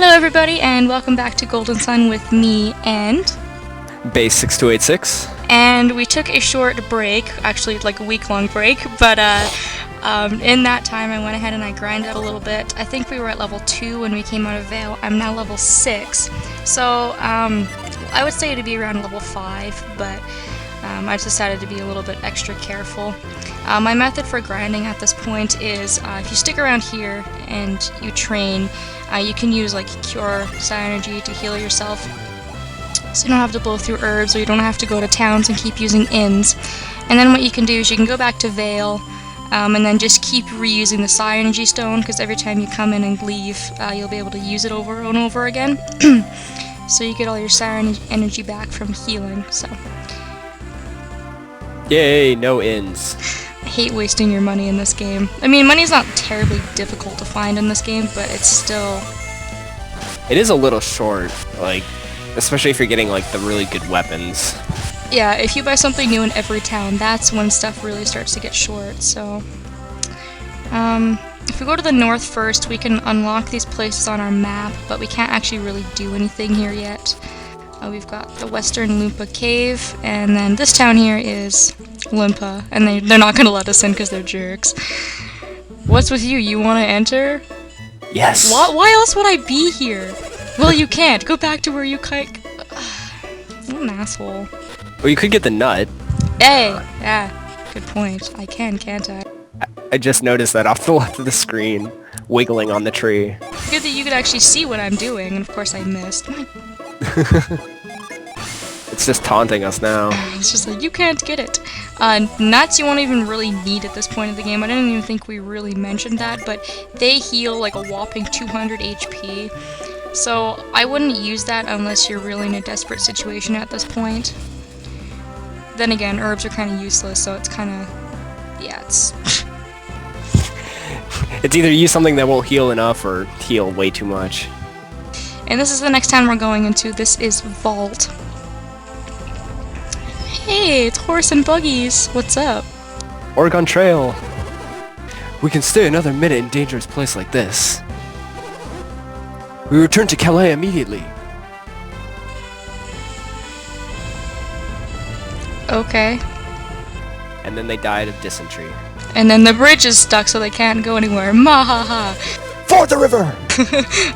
Hello everybody and welcome back to Golden Sun with me and Bass6286. And we took a short break, actually like a week-long break, but in that time I went ahead and I grinded a little bit. I think we were at level 2 when we came out of Vale. I'm now level 6, so I would say to be around level 5, but I decided to be a little bit extra careful. My method for grinding at this point is if you stick around here and you train, you can use like Cure Psy-Energy to heal yourself, so you don't have to blow through herbs or you don't have to go to towns and keep using inns. And then what you can do is you can go back to Vale and then just keep reusing the Psy-Energy stone, because every time you come in and leave you'll be able to use it over and over again. So you get all your Psy-Energy back from healing. So Yay, no inns. I hate wasting your money in this game. I mean, money's not terribly difficult to find in this game, but it's still... It is a little short, like, especially if you're getting, like, the really good weapons. Yeah, if you buy something new in every town, that's when stuff really starts to get short, so... if we go to the north first, we can unlock these places on our map, but we can't actually really do anything here yet. We've got the Western Loompa Cave, and then this town here is Loompa, and they're not gonna let us in because they're jerks. What's with you? You want to enter? Yes. Why else would I be here? Well, you can't. Go back to where you kite. What an asshole. Well, you could get the nut. Hey! Yeah, good point. I can, can't I? I just noticed that off the left of the screen, wiggling on the tree. Good that you could actually see what I'm doing, and of course I missed. It's just taunting us now. It's just like, you can't get it. Nuts you won't even really need at this point of the game. I didn't even think we really mentioned that, but they heal like a whopping 200 HP. So I wouldn't use that unless you're really in a desperate situation at this point. Then again, herbs are kind of useless, so it's kind of... yeah, it's... It's either use something that won't heal enough or heal way too much. And this is the next town we're going into. This is Vault. Hey, it's horse and buggies. What's up? Oregon Trail. We can stay another minute in a dangerous place like this. We return to Calais immediately. Okay. And then they died of dysentery. And then the bridge is stuck so they can't go anywhere. Mahaha. Ford the river!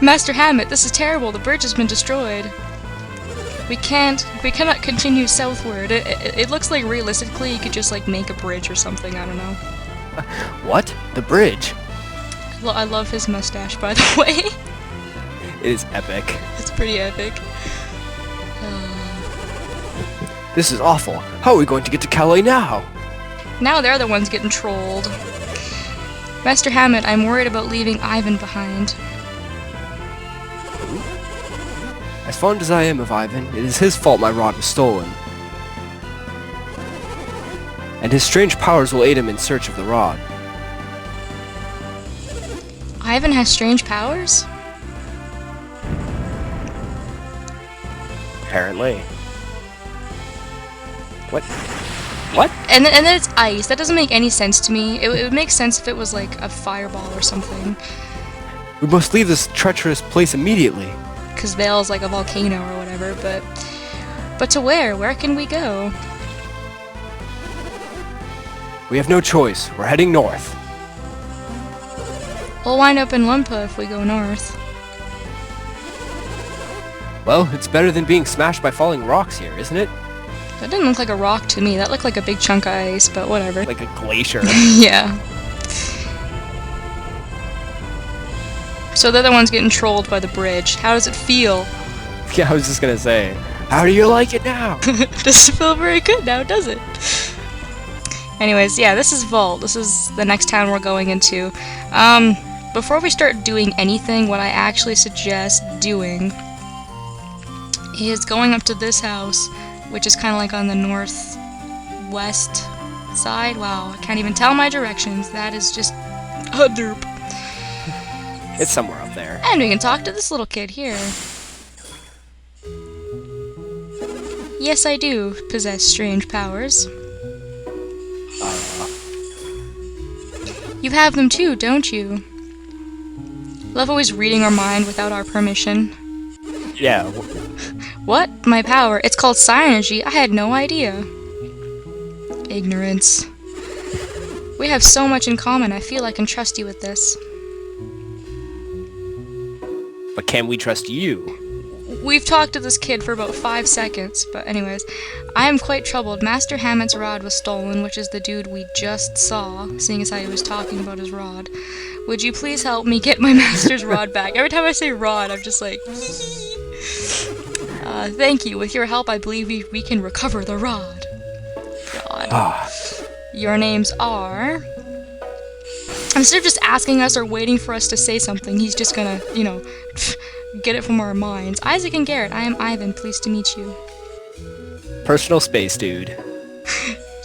Master Hammett, this is terrible. The bridge has been destroyed. We cannot continue southward. It looks like realistically you could just like make a bridge or something, I don't know. What? The bridge? I love his mustache, by the way. It is epic. It's pretty epic. This is awful. How are we going to get to Calais now? Now they're the ones getting trolled. Master Hammett, I'm worried about leaving Ivan behind. As fond as I am of Ivan, it is his fault my rod was stolen. And his strange powers will aid him in search of the rod. Ivan has strange powers? Apparently. What? What? And then it's ice. That doesn't make any sense to me. It would make sense if it was like a fireball or something. We must leave this treacherous place immediately. Because Vale's like a volcano or whatever, but to where? Where can we go? We have no choice. We're heading north. We'll wind up in Loompa if we go north. Well, it's better than being smashed by falling rocks here, isn't it? That didn't look like a rock to me. That looked like a big chunk of ice, but whatever. Like a glacier. Yeah. So they're the ones getting trolled by the bridge. How does it feel? Yeah, I was just gonna say, how do you like it now? Doesn't feel very good now, does it? Anyways, yeah, this is Vault. This is the next town we're going into. Before we start doing anything, what I actually suggest doing is going up to this house, which is kind of like on the northwest side. Wow, I can't even tell my directions. That is just a derp. It's somewhere up there. And we can talk to this little kid here. Yes, I do possess strange powers. You have them too, don't you? Love always reading our mind without our permission. Yeah. What? My power? It's called psi energy? I had no idea. Ignorance. We have so much in common, I feel I can trust you with this. But can we trust you? We've talked to this kid for about 5 seconds, but anyways. I am quite troubled. Master Hammett's rod was stolen, which is the dude we just saw, seeing as how he was talking about his rod. Would you please help me get my master's rod back? Every time I say rod, I'm just like, thank you. With your help, I believe we can recover the rod. God. Your names are... Instead of just asking us or waiting for us to say something, he's just gonna, you know, get it from our minds. Isaac and Garrett, I am Ivan. Pleased to meet you. Personal space, dude.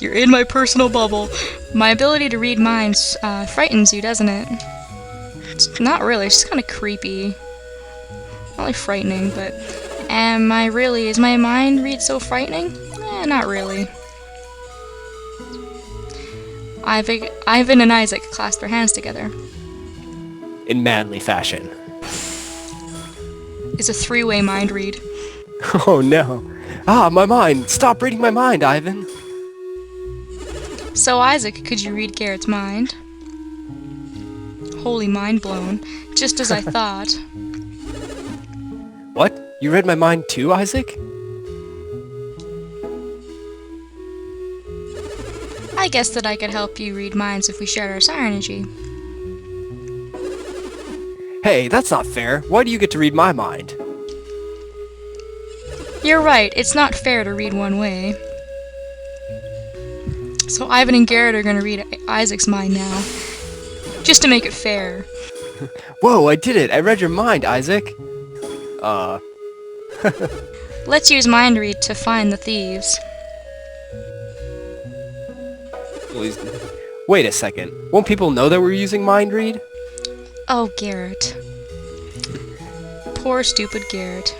You're in my personal bubble. My ability to read minds frightens you, doesn't it? It's not really. It's just kind of creepy. Not really frightening, but... Am I really? Is my mind read so frightening? Not really. Ivan and Isaac clasp their hands together. In manly fashion. It's a three-way mind read. Oh no. Ah, my mind! Stop reading my mind, Ivan! So Isaac, could you read Garrett's mind? Holy mind blown. Just as I thought. What? You read my mind too, Isaac? I guess that I could help you read minds if we shared our psi energy. Hey, that's not fair. Why do you get to read my mind? You're right, it's not fair to read one way. So Ivan and Garrett are gonna read Isaac's mind now. Just to make it fair. Whoa, I did it! I read your mind, Isaac! Let's use mind read to find the thieves. Wait a second. Won't people know that we're using mind read? Oh, Garrett. Poor stupid Garrett.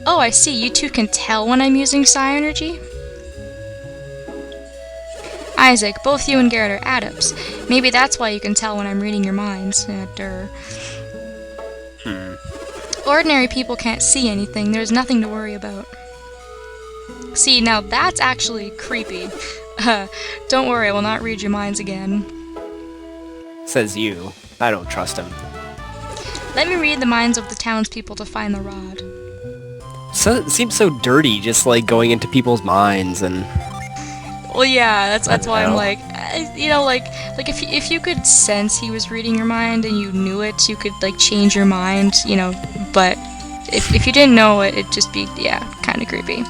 Oh, I see. You two can tell when I'm using psi energy? Isaac, both you and Garrett are adepts. Maybe that's why you can tell when I'm reading your minds. Ordinary people can't see anything. There's nothing to worry about. See, now that's actually creepy. Don't worry, I will not read your minds again. Says you. I don't trust him. Let me read the minds of the townspeople to find the rod. So, it seems so dirty, just like going into people's minds and... Well, yeah, that's why I'm like, you know, like if you could sense he was reading your mind and you knew it, you could like change your mind, you know. But if you didn't know it, it'd just be, yeah, kind of creepy.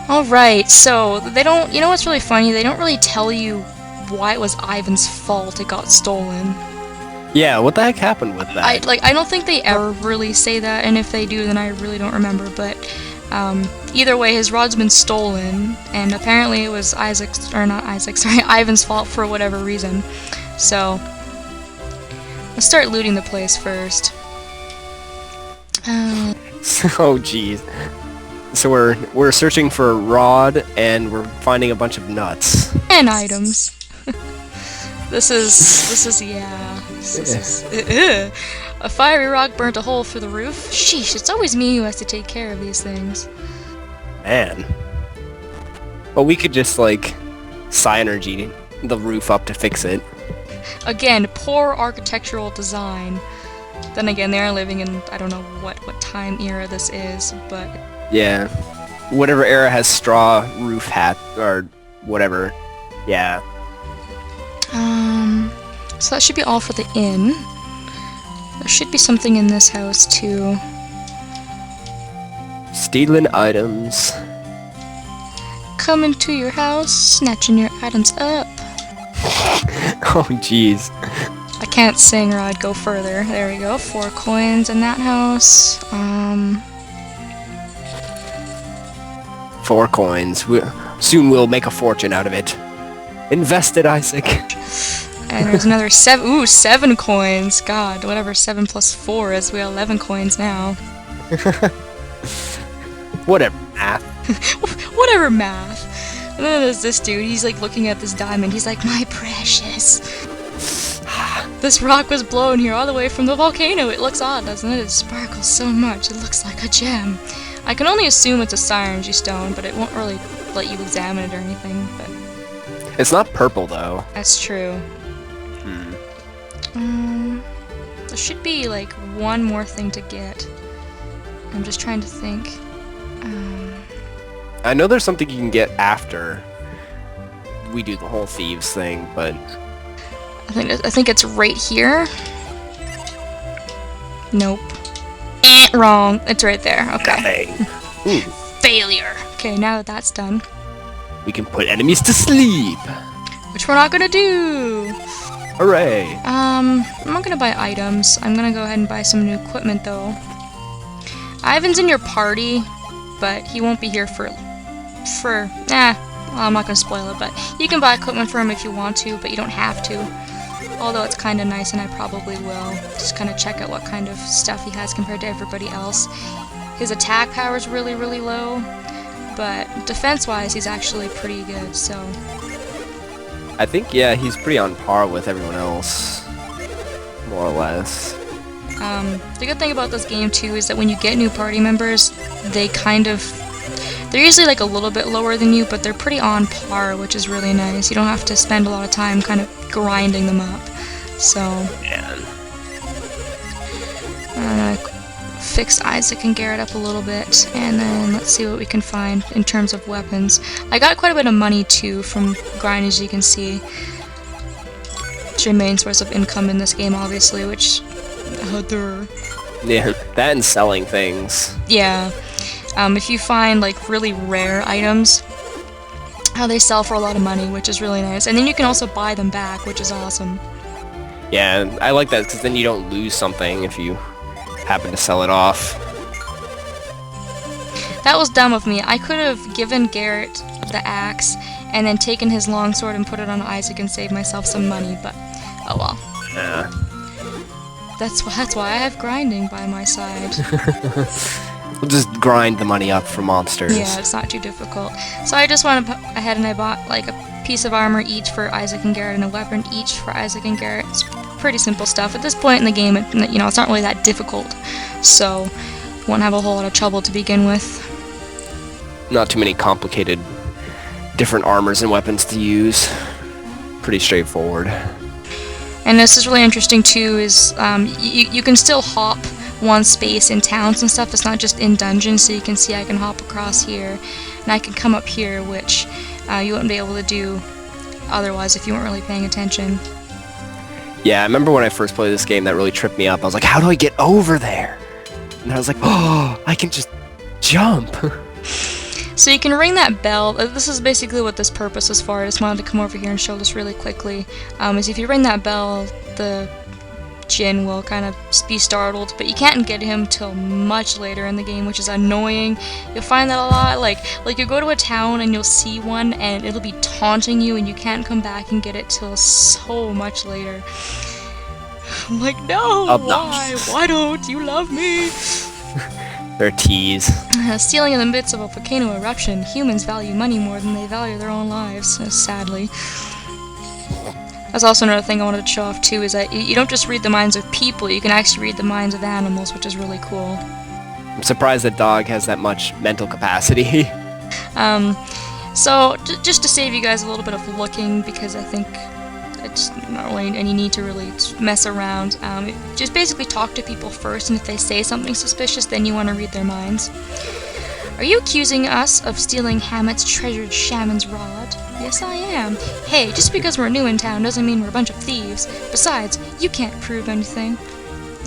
All right, so they don't. You know what's really funny? They don't really tell you why it was Ivan's fault it got stolen. Yeah, what the heck happened with that? I don't think they ever really say that, and if they do, then I really don't remember. But either way, his rod's been stolen, and apparently it was Ivan's fault for whatever reason. So let's start looting the place first. Oh jeez. So we're searching for a rod, and we're finding a bunch of nuts. And items. This is a fiery rock burnt a hole through the roof. Sheesh, it's always me who has to take care of these things. Man. Well, we could just, like, psi energy the roof up to fix it. Again, poor architectural design. Then again, they are living in, I don't know what time era this is, but... Yeah. Whatever era has straw roof hat, or whatever. Yeah. So that should be all for the inn. There should be something in this house, too. Stealing items. Coming to your house, snatching your items up. Oh, jeez. I can't sing or I'd go further. There we go. 4 coins in that house. 4 coins. Soon we'll make a fortune out of it. Invest it, Isaac. And there's another 7. Ooh, 7 coins. God, whatever 7 plus 4 is. We have 11 coins now. Whatever, math. Whatever, math. And then there's this dude. He's like looking at this diamond. He's like, my precious. This rock was blown here all the way from the volcano. It looks odd, doesn't it? It sparkles so much. It looks like a gem. I can only assume it's a syringy stone, but it won't really let you examine it or anything. But It's not purple, though. that's true. There should be, like, one more thing to get. I'm just trying to think. I know there's something you can get after we do the whole Thieves thing, but... I think it's right here. Nope. Wrong. It's right there. Okay. Ooh, Failure. Okay, now that that's done, we can put enemies to sleep! which we're not gonna do. Hooray! I'm not gonna buy items. I'm gonna go ahead and buy some new equipment though. Ivan's in your party, but he won't be here for well, I'm not gonna spoil it, but you can buy equipment for him if you want to, but you don't have to. Although it's kind of nice, and I probably will. Just kind of check out what kind of stuff he has compared to everybody else. His attack power is really, really low, but defense-wise, he's actually pretty good, so... I think, yeah, he's pretty on par with everyone else. More or less. The good thing about this game, too, is that when you get new party members, they kind of... They're usually like a little bit lower than you, but they're pretty on par, which is really nice. You don't have to spend a lot of time kind of grinding them up. So... Yeah. I'm gonna fix Isaac and Garrett up a little bit, and then let's see what we can find in terms of weapons. I got quite a bit of money, too, from grind, as you can see. It's your main source of income in this game, obviously, which... Yeah, that and selling things. Yeah. If you find, like, really rare items, they sell for a lot of money, which is really nice. And then you can also buy them back, which is awesome. Yeah, I like that, because then you don't lose something if you happen to sell it off. That was dumb of me. I could have given Garrett the axe, and then taken his longsword and put it on Isaac and saved myself some money, but oh well. Yeah. That's why I have grinding by my side. We'll just grind the money up for monsters. Yeah, it's not too difficult. So I just went ahead and I bought like a piece of armor each for Isaac and Garrett and a weapon each for Isaac and Garrett. It's pretty simple stuff. At this point in the game, it's not really that difficult. So you won't have a whole lot of trouble to begin with. Not too many complicated different armors and weapons to use. Pretty straightforward. And this is really interesting too, is you can still hop one space in towns and stuff. It's not just in dungeons, so you can see I can hop across here, and I can come up here, which you wouldn't be able to do otherwise if you weren't really paying attention. Yeah, I remember when I first played this game, that really tripped me up. I was like, how do I get over there? And I was like, oh, I can just jump. So you can ring that bell. This is basically what this purpose is for. I just wanted to come over here and show this really quickly. Is if you ring that bell, the Jin will kind of be startled, but you can't get him till much later in the game, which is annoying. You'll find that a lot. Like you go to a town and you'll see one, and it'll be taunting you, and you can't come back and get it till so much later. I'm like, no, why? Why don't you love me? They're tease. Stealing in the midst of a volcano eruption, humans value money more than they value their own lives, sadly. That's also another thing I wanted to show off too, is that you don't just read the minds of people, you can actually read the minds of animals, which is really cool. I'm surprised that dog has that much mental capacity. So, just to save you guys a little bit of looking, because I think it's not really any need to really mess around, just basically talk to people first, and if they say something suspicious, then you want to read their minds. Are you accusing us of stealing Hammett's treasured shaman's rod? Yes, I am. Hey, just because we're new in town doesn't mean we're a bunch of thieves. Besides, you can't prove anything.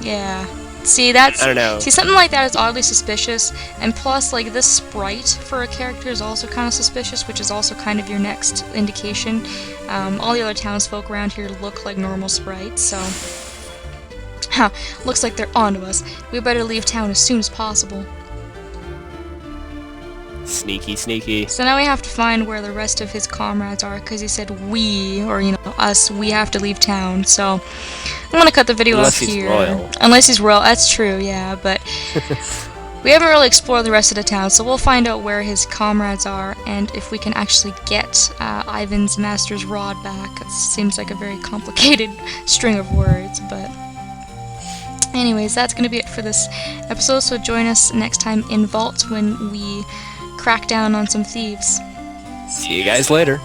Yeah. See, that's... I don't know. See, something like that is oddly suspicious, and plus, like, this sprite for a character is also kind of suspicious, which is also kind of your next indication. All the other townsfolk around here look like normal sprites, so... Huh, looks like they're onto us. We better leave town as soon as possible. Sneaky, sneaky. So now we have to find where the rest of his comrades are, because he said we, or us, we have to leave town, so I'm gonna cut the video off here. Unless he's royal. Unless he's royal, that's true, yeah, but We haven't really explored the rest of the town, so we'll find out where his comrades are and if we can actually get Ivan's master's rod back. It seems like a very complicated string of words, but anyways, that's going to be it for this episode, so join us next time in Vault when we crack down on some thieves. See you guys later.